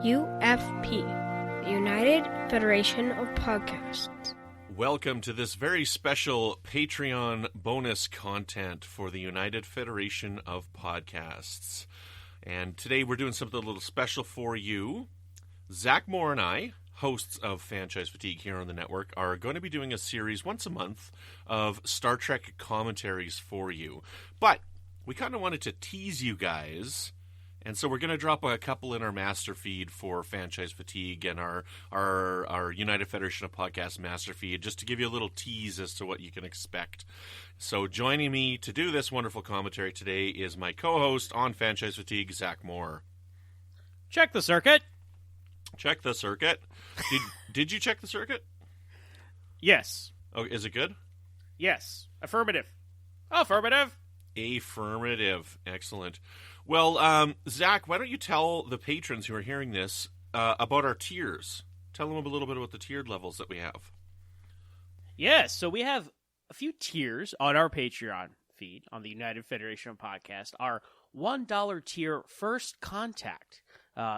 UFP, the United Federation of Podcasts. Welcome to this very special Patreon bonus content for the United Federation of Podcasts. And today we're doing something a little special for you. Zach Moore and I, hosts of Franchise Fatigue here on the network, are going to be doing a series once a month of Star Trek commentaries for you. But we kind of wanted to tease you guys, and so we're going to drop a couple in our master feed for Franchise Fatigue and our United Federation of Podcasts master feed, just to give you a little tease as to what you can expect. So joining me to do this wonderful commentary today is my co-host on Franchise Fatigue, Zach Moore. Check the circuit. Check the circuit. Did you check the circuit? Yes. Oh, is it good? Yes. Affirmative. Affirmative. Affirmative. Excellent. Well, Zach, why don't you tell the patrons who are hearing this about our tiers? Tell them a little bit about the tiered levels that we have. Yes, so we have a few tiers on our Patreon feed on the United Federation of Podcasts. Our $1 tier, First Contact.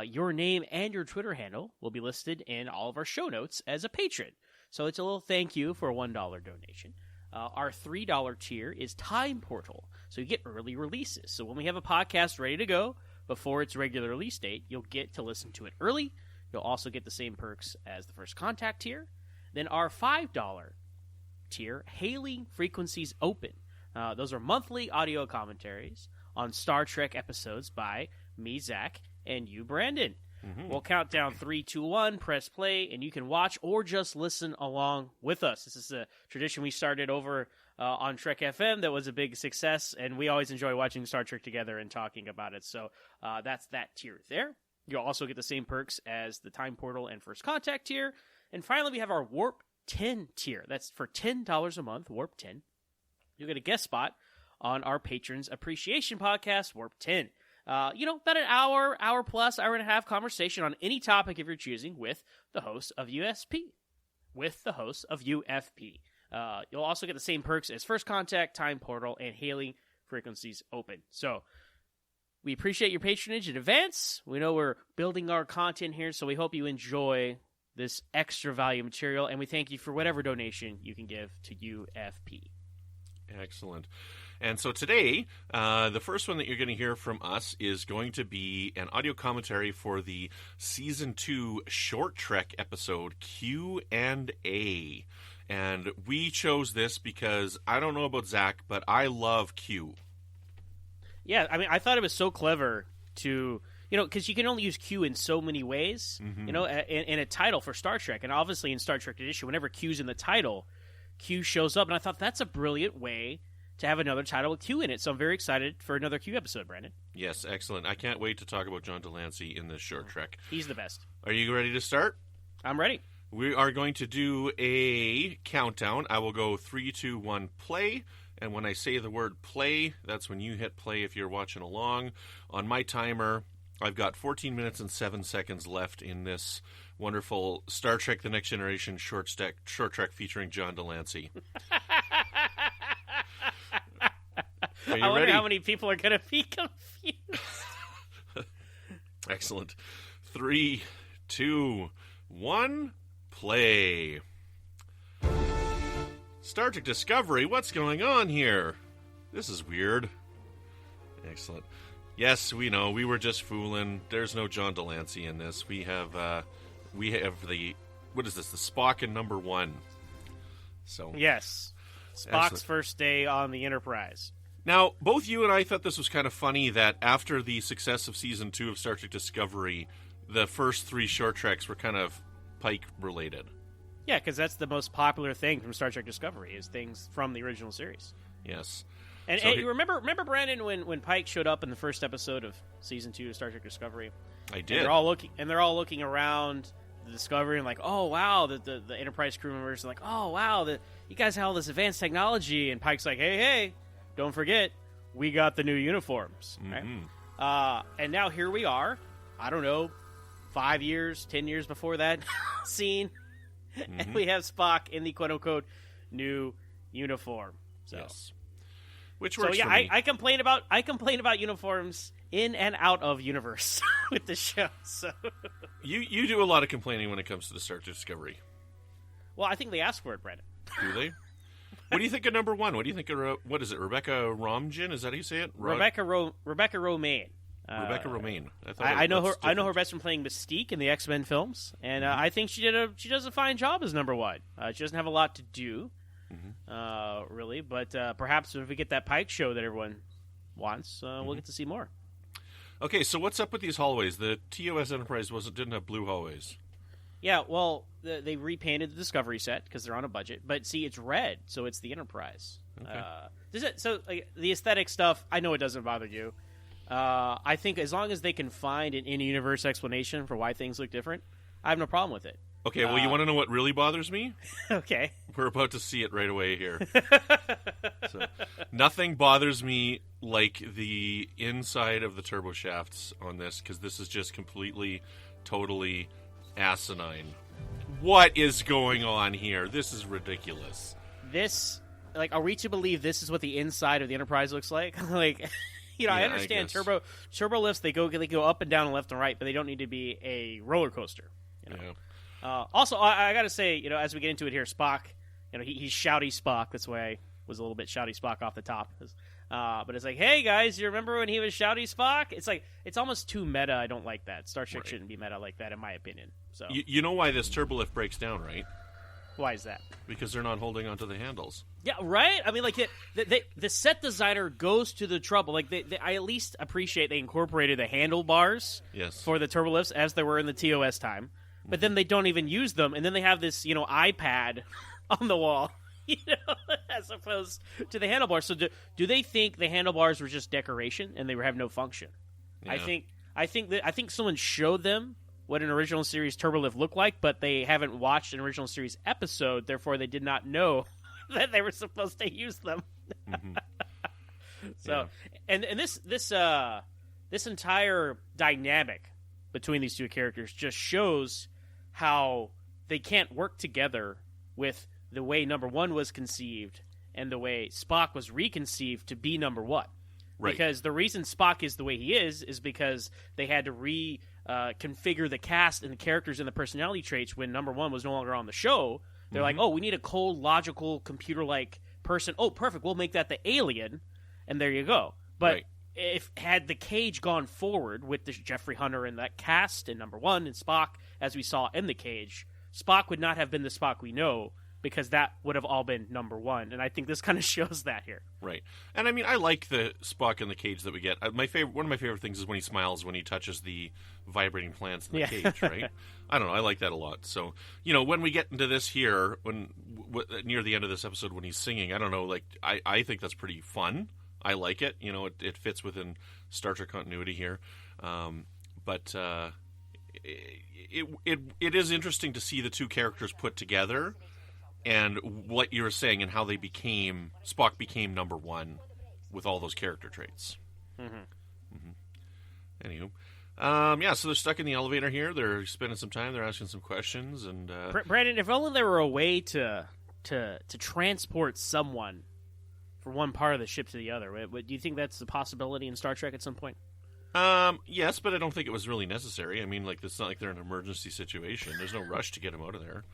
Your name and your Twitter handle will be listed in all of our show notes as a patron. So it's a little thank you for a $1 donation. Our $3 tier is Time Portal, so you get early releases. So when we have a podcast ready to go before its regular release date, you'll get to listen to it early. You'll also get the same perks as the First Contact tier. Then our $5 tier, Hailing Frequencies Open. Those are monthly audio commentaries on Star Trek episodes by me, Zach, and you, Brandon. Mm-hmm. We'll count down 3, 2, 1, press play, and you can watch or just listen along with us. This is a tradition we started over on Trek FM that was a big success, and we always enjoy watching Star Trek together and talking about it. So that's that tier there. You'll also get the same perks as the Time Portal and First Contact tier. And finally, we have our Warp 10 tier. That's for $10 a month, Warp 10. You'll get a guest spot on our Patrons Appreciation Podcast, Warp 10. About an hour plus, hour and a half conversation on any topic if you're choosing with the host of UFP. You'll also get the same perks as First Contact, Time Portal, and Hailing Frequencies Open. So we appreciate your patronage in advance. We know we're building our content here, so we hope you enjoy this extra value material, and we thank you for whatever donation you can give to UFP. Excellent. And so today, the first one that you're going to hear from us is going to be an audio commentary for the Season 2 Short Trek episode, Q&A. And we chose this because, I don't know about Zach, but I love Q. Yeah, I mean, I thought it was so clever to, because you can only use Q in so many ways, in a title for Star Trek. And obviously in Star Trek Edition, whenever Q's in the title, Q shows up. And I thought that's a brilliant way to have another title with Q in it. So I'm very excited for another Q episode, Brandon. Yes, excellent. I can't wait to talk about John Delancey in this short trek. He's the best. Are you ready to start? I'm ready. We are going to do a countdown. I will go 3, 2, 1, play. And when I say the word play, that's when you hit play if you're watching along. On my timer, I've got 14 minutes and 7 seconds left in this wonderful Star Trek The Next Generation short trek featuring John Delancey. Are you I wonder ready? how many people are going to be confused. Excellent. 3, 2, 1, play. Star Trek Discovery, what's going on here? This is weird. Excellent. Yes, we know, we were just fooling. There's no John Delancey in this. We have the, what is this, the Spock in number 1. So Yes. Spock's excellent. First day on the Enterprise. Now, both you and I thought this was kind of funny that after the success of Season 2 of Star Trek Discovery, the first 3 short treks were kind of Pike-related. Yeah, because that's the most popular thing from Star Trek Discovery, is things from the original series. Yes. And, So and you remember Brandon, when Pike showed up in the first episode of Season 2 of Star Trek Discovery? I did. And they're all looking around the Discovery and like, oh, wow, the Enterprise crew members are like, oh, wow, you guys have all this advanced technology. And Pike's like, hey, don't forget, we got the new uniforms. Mm-hmm. Right? And now here we are, I don't know, 5 years, 10 years before that scene, and we have Spock in the quote-unquote new uniform. So. Yes. Which works so yeah, for me. I complain about uniforms in and out of universe with the show. So You do a lot of complaining when it comes to the Star Trek Discovery. well, I think they asked for it, Brandon. Do they? What do you think of number one? What do you think of, what is it, Rebecca Romijn? Is that how you say it? Rebecca Romijn. Rebecca Romijn. I know her. I know her best from playing Mystique in the X-Men films, and I think she does a fine job as number one. She doesn't have a lot to do, really, but perhaps if we get that Pike show that everyone wants, we'll get to see more. Okay, so what's up with these hallways? The TOS Enterprise didn't have blue hallways. Yeah, well, they repainted the Discovery set because they're on a budget, but see, it's red, so it's the Enterprise. Okay. The aesthetic stuff, I know it doesn't bother you. I think as long as they can find an in-universe explanation for why things look different, I have no problem with it. Okay, well, you want to know what really bothers me? Okay. We're about to see it right away here. So, nothing bothers me like the inside of the turbo shafts on this, because this is just completely, totally asinine. What is going on here? This is ridiculous. Are we to believe this is what the inside of the Enterprise looks like? I understand turbo lifts, they go up and down and left and right, but they don't need to be a roller coaster. Yeah. Also, I got to say, as we get into it here, Spock, he's shouty Spock. That's why I was a little bit shouty Spock off the top. But it's like, hey guys, you remember when he was shouty Spock? It's like it's almost too meta. I don't like that. Star Trek shouldn't be meta like that, in my opinion. So you know why this turbolift breaks down, right? Why is that? Because they're not holding onto the handles. Yeah, right. I mean, the set designer goes to the trouble. I at least appreciate they incorporated the handlebars for the turbolifts as they were in the TOS time. But then they don't even use them, and then they have this, iPad on the wall, as opposed to the handlebars. So do they think the handlebars were just decoration and they have no function? Yeah. I think someone showed them what an original series turbolift looked like, but they haven't watched an original series episode, therefore they did not know that they were supposed to use them. Mm-hmm. So, yeah. and this entire dynamic between these two characters just shows how they can't work together with the way number one was conceived and the way Spock was reconceived to be number one. Right. Because the reason Spock is the way he is because they had to configure the cast and the characters and the personality traits when number one was no longer on the show. They're like, oh, we need a cold, logical, computer-like person. Oh, perfect. We'll make that the alien, and there you go. But had the Cage gone forward with this Jeffrey Hunter and that cast and number one and Spock, as we saw in the Cage, Spock would not have been the Spock we know, because that would have all been number one. And I think this kind of shows that here. Right. And I mean, I like the Spock in the Cage that we get. One of my favorite things is when he smiles when he touches the vibrating plants in the cage, right? I don't know. I like that a lot. So, when we get into this here, near the end of this episode when he's singing, I don't know, I think that's pretty fun. I like it. It fits within Star Trek continuity here. But it is interesting to see the two characters put together. And what you were saying, and how Spock became number one with all those character traits. Anywho, so they're stuck in the elevator here. They're spending some time. They're asking some questions. And Brandon, if only there were a way to transport someone from one part of the ship to the other. Do you think that's a possibility in Star Trek at some point? Yes, but I don't think it was really necessary. I mean, it's not like they're in an emergency situation. There's no rush to get them out of there.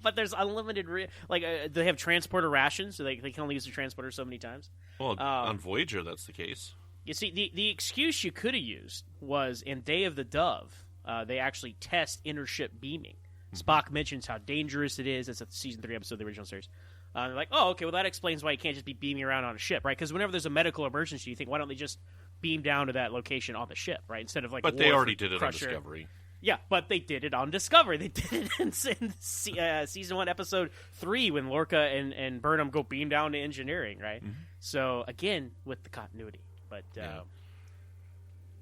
But there's unlimited... they have transporter rations, so they can only use the transporter so many times. Well, on Voyager, that's the case. You see, the excuse you could have used was in Day of the Dove, they actually test intership beaming. Spock mentions how dangerous it is. That's a Season 3 episode of the original series. They're like, oh, okay, well, that explains why you can't just be beaming around on a ship, right? Because whenever there's a medical emergency, you think, why don't they just beam down to that location on the ship, right? Instead of But they already did it on Discovery. Yeah, but they did it on Discovery. They did it in Season 1, Episode 3, when Lorca and Burnham go beam down to engineering, right? So, again, with the continuity. But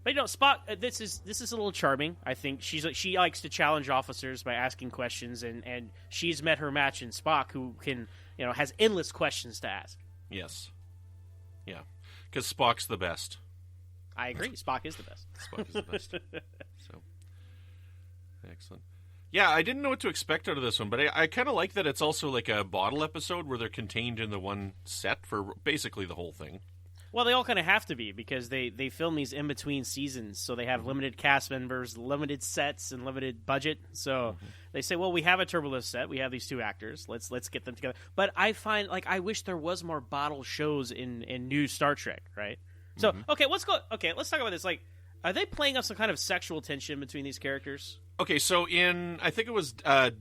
Spock, this is a little charming. I think she likes to challenge officers by asking questions, and she's met her match in Spock, who can, has endless questions to ask. Yes. Yeah. Because Spock's the best. I agree. Spock is the best. Spock is the best. So, excellent. Yeah, I didn't know what to expect out of this one, but I kind of like that it's also like a bottle episode where they're contained in the one set for basically the whole thing. Well, they all kind of have to be because they film these in between seasons, so they have limited cast members, limited sets, and limited budget. So they say, well, we have a Turbo set, we have these 2 actors, let's get them together. But I find I wish there was more bottle shows in new Star Trek, right? So let's talk about this. Like, are they playing up some kind of sexual tension between these characters? Okay, so I think it was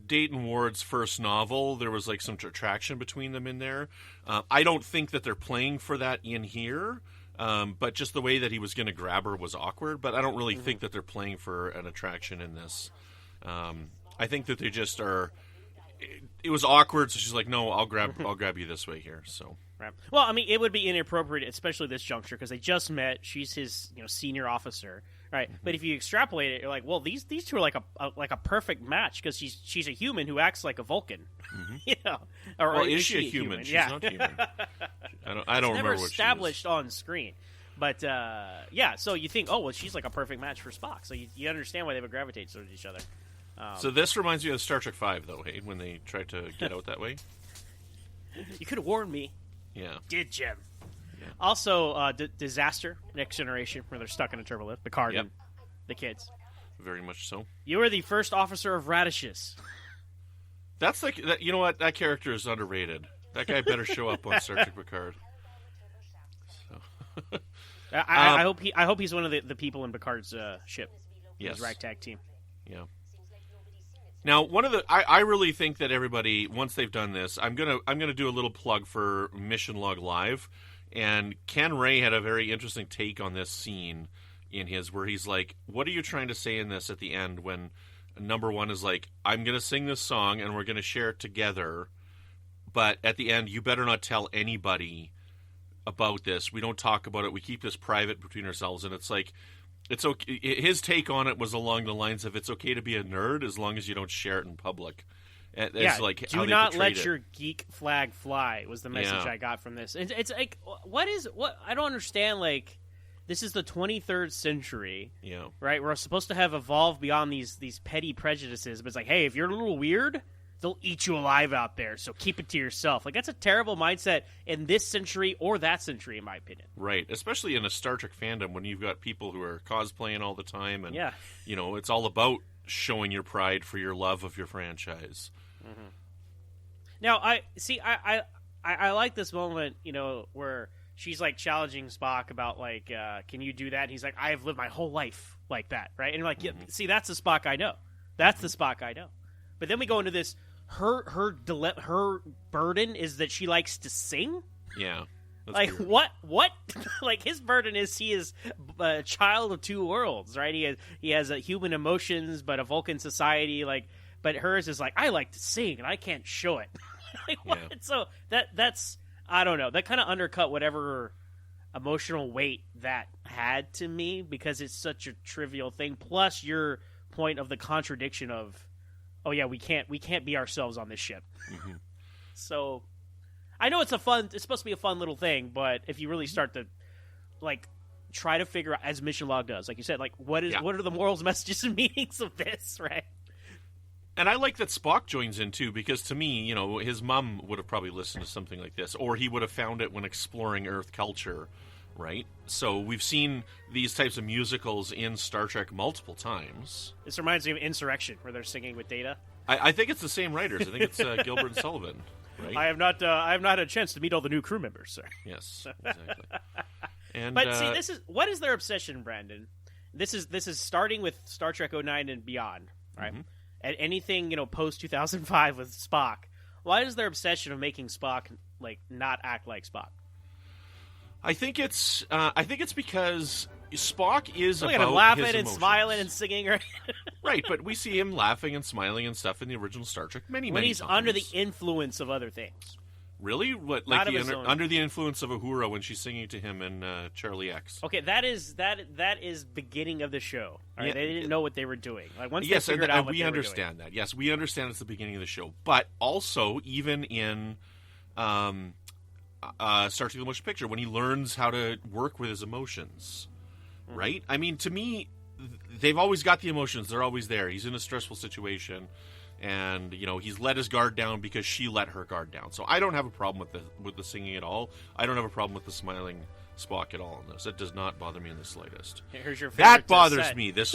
Dayton Ward's first novel, there was like some attraction between them in there. I don't think that they're playing for that in here, but just the way that he was going to grab her was awkward. But I don't really think that they're playing for an attraction in this. I think that they just are. It was awkward, so she's like, "No, I'll grab you this way here." So. Right. Well, I mean, it would be inappropriate, especially this juncture, because they just met. She's his, senior officer, right? But if you extrapolate it, you're like, well, these 2 are like a perfect match because she's a human who acts like a Vulcan, Or is she a human? She's not human. I don't remember what she is. Never established on screen, but So you think, oh well, she's like a perfect match for Spock. So you understand why they would gravitate towards each other. So this reminds me of Star Trek V, though, hey, when they tried to get out that way. You could have warned me. Yeah. Did Jim? Yeah. Also, Disaster, Next Generation, where they're stuck in a turbolift. Picard and the kids. Very much so. You are the first officer of Radishes. That's like you know what? That character is underrated. That guy better show up on Star Trek Picard. So. I hope he's one of the people in Picard's ship. Yes. His ragtag team. Yeah. Now, I really think that everybody, once they've done this, I'm gonna do a little plug for Mission Log Live, and Ken Ray had a very interesting take on this scene in his, where he's like, "What are you trying to say in this at the end when number 1 is like, I'm gonna sing this song and we're gonna share it together, but at the end, you better not tell anybody about this. We don't talk about it. We keep this private between ourselves." And it's like. It's okay. His take on it was along the lines of it's okay to be a nerd as long as you don't share it in public. Like do not let your geek flag fly was the message I got from this. It's like what I don't understand. Like this is the 23rd century, right? We're supposed to have evolved beyond these petty prejudices, but it's like, hey, if you're a little weird, they'll eat you alive out there, so keep it to yourself. Like, that's a terrible mindset in this century or that century, in my opinion. Right, especially in a Star Trek fandom when you've got people who are cosplaying all the time, and, it's all about showing your pride for your love of your franchise. Mm-hmm. Now, I like this moment, where she's, like, challenging Spock about, like, can you do that? And he's like, I have lived my whole life like that, right? And, like, see, that's the Spock I know. That's the Spock I know. But then we go into this. Her burden is that she likes to sing. Yeah, like weird. What? Like his burden is he is a child of 2 worlds, right? He has human emotions, but a Vulcan society. Like, but hers is like I like to sing and I can't show it. Like what? Yeah. So that's I don't know. That kind of undercut whatever emotional weight that had to me because it's such a trivial thing. Plus your point of the contradiction of. Oh yeah, we can't be ourselves on this ship. Mm-hmm. So, I know it's supposed to be a fun little thing, but if you really start to, like, try to figure out, as Mission Log does, like you said, like what are the morals, messages, and meanings of this, right? And I like that Spock joins in too, because to me, his mom would have probably listened to something like this, or he would have found it when exploring Earth culture. Right? So we've seen these types of musicals in Star Trek multiple times. This reminds me of Insurrection, where they're singing with Data. I think it's the same writers. I think it's Gilbert and Sullivan. Right? I have not had a chance to meet all the new crew members, sir. Yes, exactly. But see, what is their obsession, Brandon? This is starting with Star Trek 09 and beyond, right? Mm-hmm. At anything post 2005 with Spock. Why is their obsession of making Spock like not act like Spock? I think it's because Spock is Look about at him laughing his and emotions. smiling and singing, right? Right, but we see him laughing and smiling and stuff in the original Star Trek many when he's times. Under the influence of other things. Really? What? Like under the influence of Uhura when she's singing to him in Charlie X. Okay, that is beginning of the show. All right? They didn't know what they were doing. Like once yes, they figured out what we they understand were doing. that. Yes, we understand it's the beginning of the show, but also even in Star Trek: The Motion Picture, when he learns how to work with his emotions, right? I mean, to me, they've always got the emotions; they're always there. He's in a stressful situation, and he's let his guard down because she let her guard down. So I don't have a problem with the singing at all. I don't have a problem with the smiling Spock at all in this. It does not bother me in the slightest. Here's your favorite That bothers set. me. This